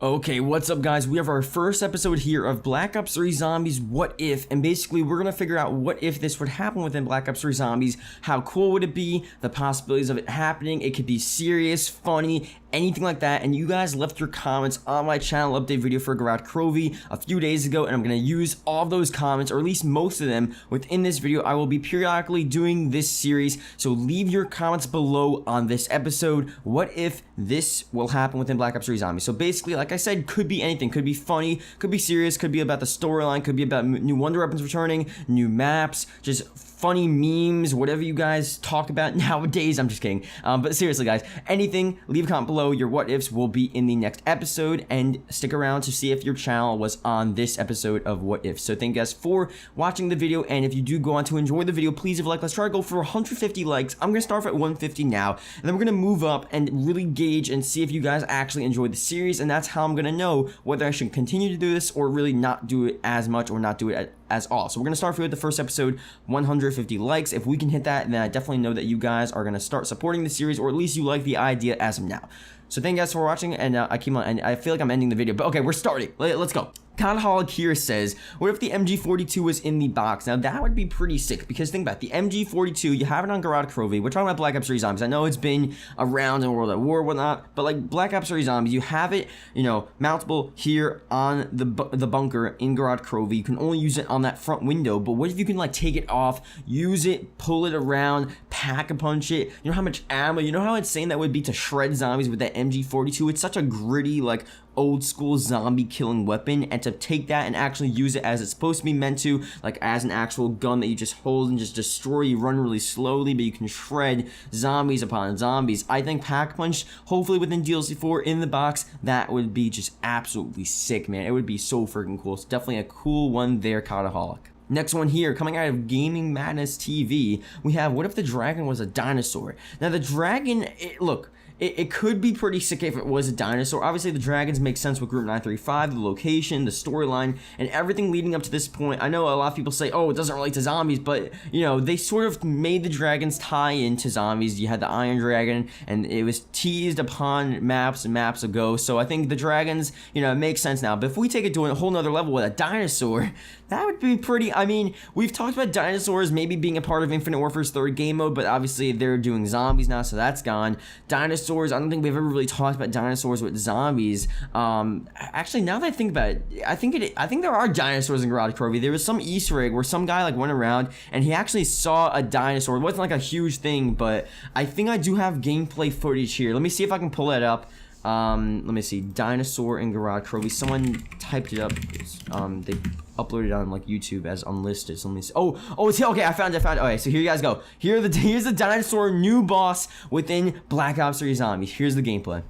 Okay, what's up guys? We have our first episode here of Black Ops 3 Zombies What If, and basically we're gonna figure out what if this would happen within Black Ops 3 Zombies. How cool would it be? The possibilities of it happening. It could be serious, funny, anything like that. And you guys left your comments on my channel update video for GOROD KROVI a few days ago, and I'm gonna use all of those comments, or at least most of them, within this video. I will be periodically doing this series, so leave your comments below on this episode. What if this will happen within Black Ops 3 Zombies? So basically, like I said, could be anything. Could be funny, could be serious, could be about the storyline, could be about new wonder weapons returning, new maps, just funny memes, whatever you guys talk about nowadays. I'm just kidding. But seriously, guys, anything, leave a comment below. Your what ifs will be in the next episode, and stick around to see if your channel was on this episode of What If. So thank you guys for watching the video, and if you do go on to enjoy the video, please leave a like. Let's try to go for 150 likes. I'm gonna start off at 150 now, and then we're gonna move up and really gauge and see if you guys actually enjoyed the series, and that's how I'm gonna know whether I should continue to do this or really not do it as much or not do it as all. So we're gonna start with the first episode, 150 likes. If we can hit that, then I definitely know that you guys are gonna start supporting the series, or at least you like the idea as of now. So thank you guys for watching, and I keep on, and I feel like I'm ending the video, but okay, we're starting. Let's go. Conholic here says, what if the MG42 was in the box? Now that would be pretty sick, because think about it, the MG42, you have it on GOROD KROVI. We're talking about Black Ops 3 Zombies. I know it's been around in World at War, whatnot, but like Black Ops 3 Zombies, you have it, you know, mountable here on the bunker in GOROD KROVI. You can only use it on that front window, but what if you can like take it off, use it, pull it around, pack a punch it? You know how much ammo, you know how insane that would be to shred zombies with that MG42? It's such a gritty, like, old school zombie killing weapon, and to take that and actually use it as it's supposed to be meant to, like as an actual gun that you just hold and just destroy. You run really slowly, but you can shred zombies upon zombies. I think Pack Punch, hopefully within DLC 4 in the box, that would be just absolutely sick, man. It would be so freaking cool. It's definitely a cool one there, Conholic. Next one here, coming out of Gaming Madness TV, we have, what if the dragon was a dinosaur? Now the dragon, look, it could be pretty sick if it was a dinosaur. Obviously, the dragons make sense with Group 935, the location, the storyline, and everything leading up to this point. I know a lot of people say, oh, it doesn't relate to zombies, but, you know, they sort of made the dragons tie into zombies. You had the Iron Dragon, and it was teased upon maps and maps ago, so I think the dragons, you know, it makes sense now. But if we take it to a whole nother level with a dinosaur, that would be pretty, I mean, we've talked about dinosaurs maybe being a part of Infinite Warfare's 3rd game mode, but obviously they're doing zombies now, so that's gone. Dinosaurs, I don't think we've ever really talked about dinosaurs with zombies. Actually, now that I think about it, I think there are dinosaurs in GOROD KROVI. There was some Easter egg where some guy like went around and he actually saw a dinosaur. It wasn't like a huge thing, but I think I do have gameplay footage here. Let me see if I can pull it up. Let me see, dinosaur in GOROD KROVI. Someone typed it up. They uploaded it on like YouTube as unlisted. So let me see. Oh, it's here. Okay, I found it. Okay, so here you guys go. Here's the dinosaur new boss within Black Ops 3 Zombies. Here's the gameplay.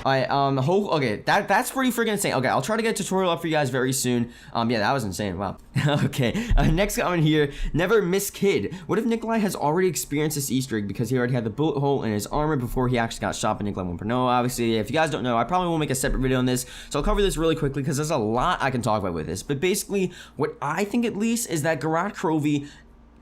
Okay, that's pretty freaking insane. Okay, I'll try to get a tutorial up for you guys very soon. Yeah, that was insane. Wow. Okay, next comment here. Never miss kid. What if Nikolai has already experienced this Easter egg because he already had the bullet hole in his armor before he actually got shot by NIKOLAI 2.0? Obviously, if you guys don't know, I probably won't make a separate video on this, so I'll cover this really quickly because there's a lot I can talk about with this. But basically, what I think at least is that GOROD KROVI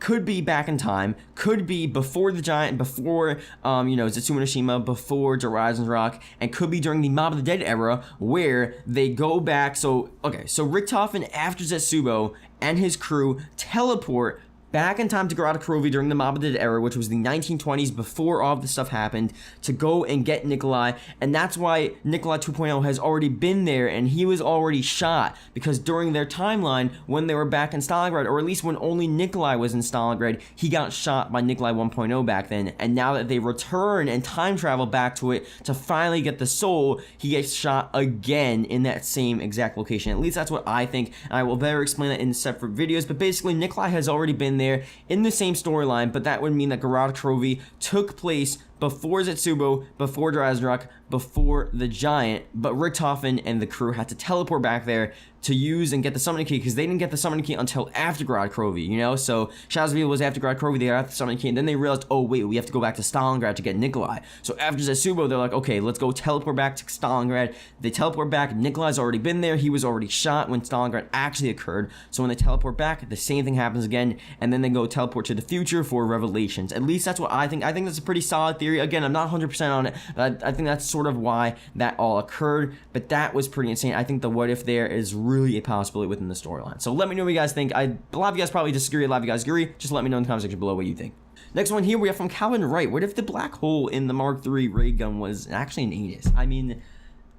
could be back in time, could be before the Giant, before, you know, Zetsuma Nishima, before Horizons Rock, and could be during the Mob of the Dead era, where they go back. So, okay, so Richthofen after Zetsubo and his crew teleport back in time to GOROD KROVI during the Mob of the Dead era, which was the 1920s, before all of this stuff happened, to go and get Nikolai. And that's why NIKOLAI 2.0 has already been there, and he was already shot, because during their timeline, when they were back in Stalingrad, or at least when only Nikolai was in Stalingrad, he got shot by NIKOLAI 1.0 back then. And now that they return and time travel back to it to finally get the soul, he gets shot again in that same exact location. At least that's what I think, and I will better explain that in separate videos. But basically, Nikolai has already been there in the same storyline, but that would mean that GOROD KROVI took place before Zetsubo, before Drazrak, before the Giant, but Richthofen and the crew had to teleport back there to use and get the summoning key, because they didn't get the summoning key until after GOROD KROVI, you know? So Shazville was after GOROD KROVI, they got the summoning key, and then they realized, oh wait, we have to go back to Stalingrad to get Nikolai. So after Zetsubo, they're like, okay, let's go teleport back to Stalingrad. They teleport back, Nikolai's already been there, he was already shot when Stalingrad actually occurred. So when they teleport back, the same thing happens again, and then they go teleport to the future for Revelations. At least that's what I think. I think that's a pretty solid theory. Again, I'm not 100% on it, but I think that's sort of why that all occurred. But that was pretty insane. I think the what if there is really a possibility within the storyline. So let me know what you guys think. A lot of you guys probably disagree, a lot of you guys agree. Just let me know in the comment section below what you think. Next one here, we have from Calvin Wright. What if the black hole in the Mark III ray gun was actually an anus? I mean,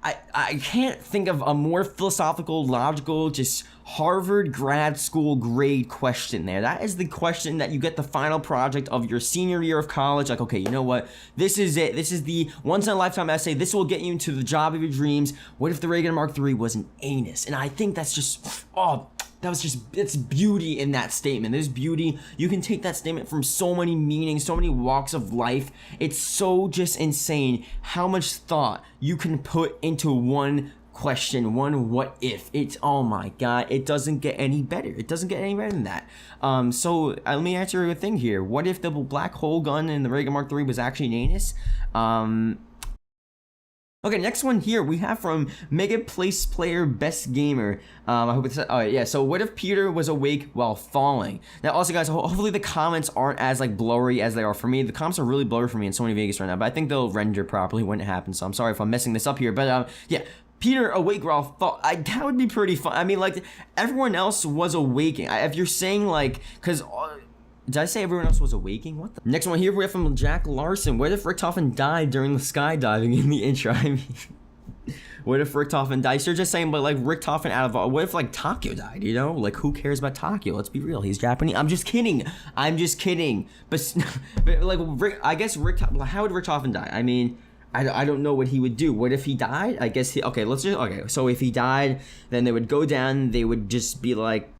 I can't think of a more philosophical, logical, just Harvard grad school grade question there. That is the question that you get the final project of your senior year of college. Like, okay, you know what? This is it. This is the once-in-a-lifetime essay. This will get you into the job of your dreams. What if the ray gun Mark III was an anus? And I think that's just, oh, it's beauty in that statement. There's beauty. You can take that statement from so many meanings, so many walks of life. It's so just insane how much thought you can put into one question, one what if. It's, oh my god, it doesn't get any better. It doesn't get any better than that. So let me answer a thing here. What if the black hole gun in the ray gun Mark III was actually an anus? Okay, next one here we have from Mega Place Player Best Gamer. I hope it's yeah. So what if Peter was awake while falling? Now, also guys, hopefully the comments aren't as like blurry as they are for me. The comments are really blurry for me in Sony Vegas right now, but I think they'll render properly when it happens. So I'm sorry if I'm messing this up here, but yeah. Peter awake while fall, that would be pretty fun. I mean, like, everyone else was awaking. If you're saying like, because. Did I say everyone else was awaking? What the? Next one here we have from Jack Larson. What if Richthofen died during the skydiving in the intro? I mean, what if Richthofen died? So you're just saying, but like Richthofen out of, what if like Takeo died, you know? Like, who cares about Takeo? Let's be real, he's Japanese. I'm just kidding. I'm just kidding. But like, I guess Richthofen, how would Richthofen die? I mean, I don't know what he would do. What if he died? I guess he, okay, let's just, okay. So if he died, then they would go down, they would just be like,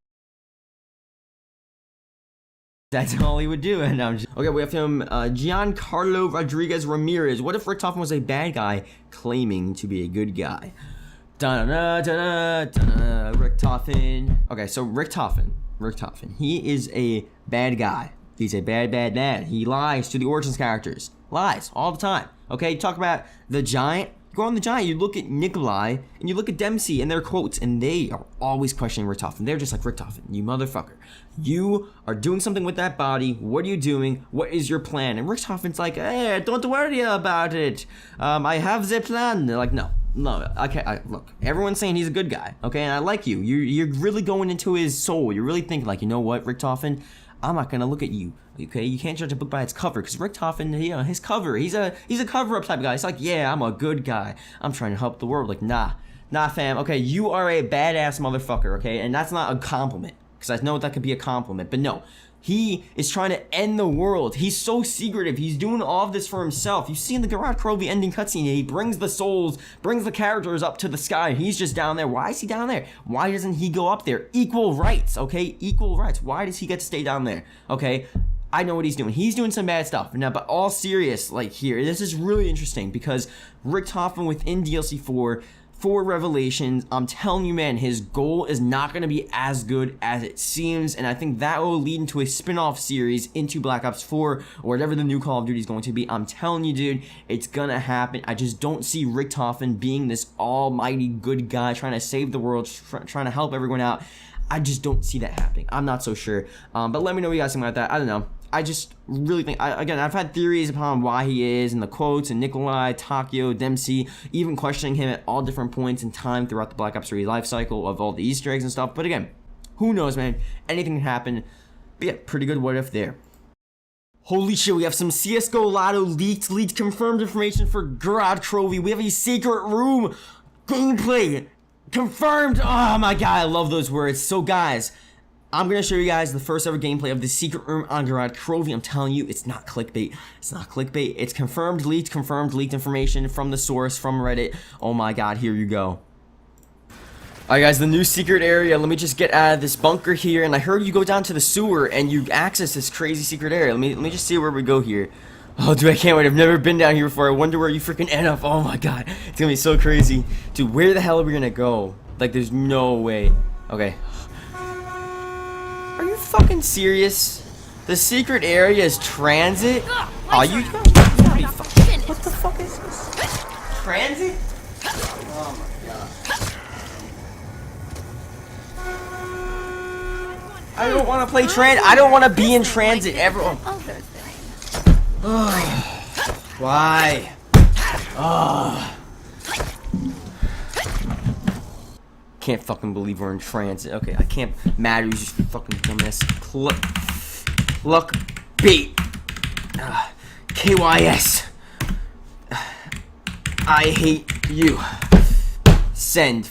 that's all he would do. And I'm just, okay, we have him, Giancarlo Rodriguez Ramirez. What if Richthofen was a bad guy claiming to be a good guy? Richthofen. Okay, so Richthofen. He is a bad guy. He's a bad man. He lies to the Origins characters. Lies all the time. Okay, talk about the Giant. Go on the Giant, you look at Nikolai, and you look at Dempsey and their quotes, and they are always questioning Richthofen. They're just like, Richthofen, you motherfucker. You are doing something with that body. What are you doing? What is your plan? And Richthofen's like, hey, don't worry about it. I have the plan. They're like, no. Okay, look, everyone's saying he's a good guy, okay, and I like you. You're really going into his soul. You're really thinking like, you know what, Richthofen? I'm not gonna look at you, okay? You can't judge a book by its cover, because Richthofen, you know, his cover, he's a cover-up type of guy. He's like, yeah, I'm a good guy. I'm trying to help the world. Like, nah, fam. Okay, you are a badass motherfucker, okay? And that's not a compliment, because I know that could be a compliment, but no. He is trying to end the world. He's so secretive. He's doing all of this for himself. You see in the GOROD KROVI ending cutscene, he brings the souls, brings the characters up to the sky. He's just down there. Why is he down there? Why doesn't he go up there? Equal rights, okay? Equal rights. Why does he get to stay down there? Okay? I know what he's doing. He's doing some bad stuff. Now, but all serious, like here, this is really interesting because Richthofen within DLC 4 for Revelations, I'm telling you, man, his goal is not going to be as good as it seems, and I think that will lead into a spin-off series into Black Ops 4 or whatever the new Call of Duty is going to be. I'm telling you, dude, it's gonna happen. I just don't see Richthofen being this almighty good guy trying to save the world, trying to help everyone out. I just don't see that happening. I'm not so sure, but let me know what you guys think about that. I don't know. I just really think, again, I've had theories upon why he is, and the quotes, and Nikolai, Takeo, Dempsey, even questioning him at all different points in time throughout the Black Ops 3 life cycle of all the Easter eggs and stuff. But again, who knows, man? Anything can happen. But yeah, pretty good what if there. Holy shit, we have some CSGO Lotto leaked confirmed information for GOROD KROVI. We have a secret room gameplay confirmed. Oh my god, I love those words. So guys, I'm going to show you guys the first ever gameplay of the secret room on GOROD KROVI. I'm telling you, it's not clickbait. It's not clickbait. It's confirmed leaked information from the source, from Reddit. Oh my god, here you go. Alright guys, the new secret area. Let me just get out of this bunker here. And I heard you go down to the sewer and you access this crazy secret area. Let me just see where we go here. Oh, dude, I can't wait. I've never been down here before. I wonder where you freaking end up. Oh my god. It's gonna be so crazy. Dude, where the hell are we gonna go? Like, there's no way. Okay. Are you fucking serious? The secret area is transit? Are you gotta be fucking... What the fuck is this? Transit? Oh my god. I don't want to play transit. I don't want to be in transit ever. Why? Can't fucking believe we're in transit. Okay, I can't. Matterz, just fucking dumbass. Look, B. KYS. I hate you. Send.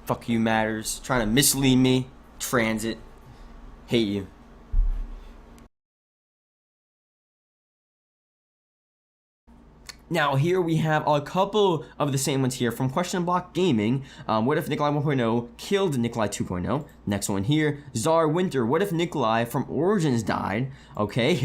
Fuck you, Matterz. Trying to mislead me. Transit. Hate you. Now here we have a couple of the same ones here from Question Block Gaming. What if Nikolai 1.0 killed Nikolai 2.0? Next one here, Czar Winter. What if Nikolai from Origins died? Okay,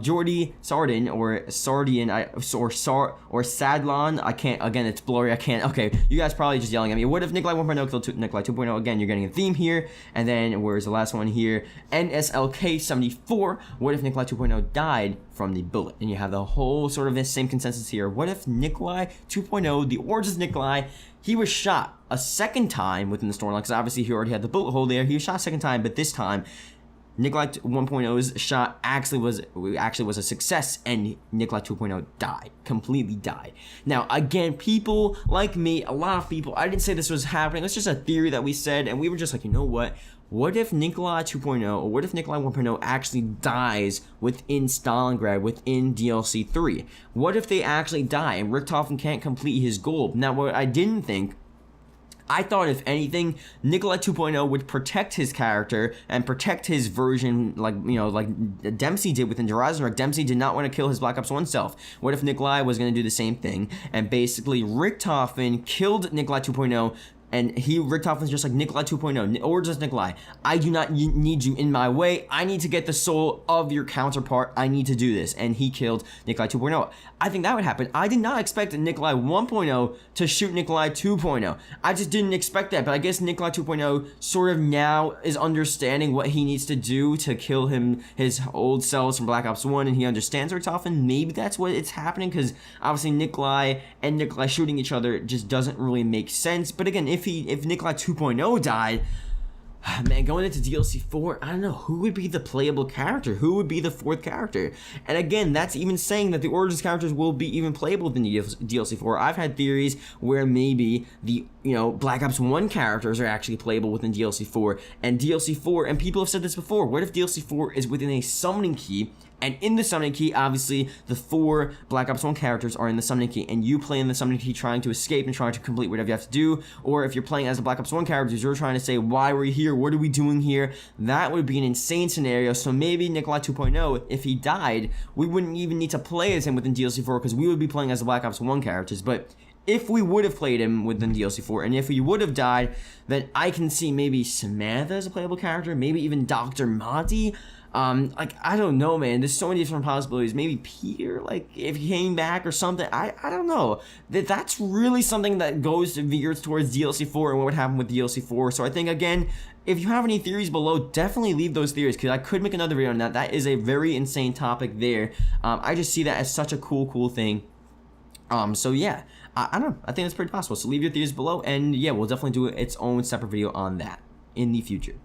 Jordy Sardin or Sardian or Sadlon. I can't. Again, it's blurry. I can't. Okay, you guys probably just yelling at me. What if Nikolai 1.0 killed Nikolai 2.0? Again, you're getting a theme here. And then where's the last one here? NSLK 74. What if Nikolai 2.0 died from the bullet? And you have the whole sort of this same consensus here. What if Nikolai 2.0, the Origins Nikolai, he was shot a second time within the storyline, because obviously he already had the bullet hole there. He was shot a second time, but this time Nikolai 1.0's shot actually was a success, and Nikolai 2.0 died, completely died. Now again, people like me, a lot of people, I didn't say this was happening. It's just a theory that we said, and we were just like, you know what? What if Nikolai 2.0 or what if Nikolai 1.0 actually dies within Stalingrad, within DLC 3? What if they actually die and Richthofen can't complete his goal? Now, what I didn't think, I thought if anything, Nikolai 2.0 would protect his character and protect his version, like, you know, like Dempsey did within Dinosaur. Dempsey did not want to kill his Black Ops 1 self. What if Nikolai was going to do the same thing? And basically, Richthofen killed Nikolai 2.0. And Richthofen's just like, Nikolai 2.0, or just Nikolai, I do not need you in my way. I need to get the soul of your counterpart. I need to do this. And he killed Nikolai 2.0. I think that would happen. I did not expect Nikolai 1.0 to shoot Nikolai 2.0. I just didn't expect that. But I guess Nikolai 2.0 sort of now is understanding what he needs to do to kill his old selves from Black Ops 1. And he understands Richtofen. Maybe that's what it's happening, because obviously Nikolai and Nikolai shooting each other just doesn't really make sense. But again, if Nikolai 2.0 died, man, going into DLC 4, I don't know, who would be the playable character? Who would be the fourth character? And again, that's even saying that the Origins characters will be even playable in the DLC 4. I've had theories where maybe the, you know, Black Ops 1 characters are actually playable within DLC 4. And DLC 4, and people have said this before, what if DLC 4 is within a summoning key? And in the summoning key, obviously, the 4 Black Ops 1 characters are in the summoning key, and you play in the summoning key trying to escape and trying to complete whatever you have to do. Or if you're playing as the Black Ops 1 characters, you're trying to say, why were we here? What are we doing here? That would be an insane scenario. So maybe Nikolai 2.0, if he died, we wouldn't even need to play as him within DLC 4, because we would be playing as the Black Ops 1 characters. But if we would have played him within DLC 4, and if he would have died, then I can see maybe Samantha as a playable character, maybe even Dr. Monty. Like, I don't know, man. There's so many different possibilities. Maybe Peter, like, if he came back or something. I don't know. That's really something that goes to veers towards DLC 4 and what would happen with DLC 4. So I think, again, if you have any theories below, definitely leave those theories, because I could make another video on that. That is a very insane topic there. I just see that as such a cool thing. So yeah, I don't know. I think that's pretty possible. So leave your theories below, and yeah, we'll definitely do its own separate video on that in the future.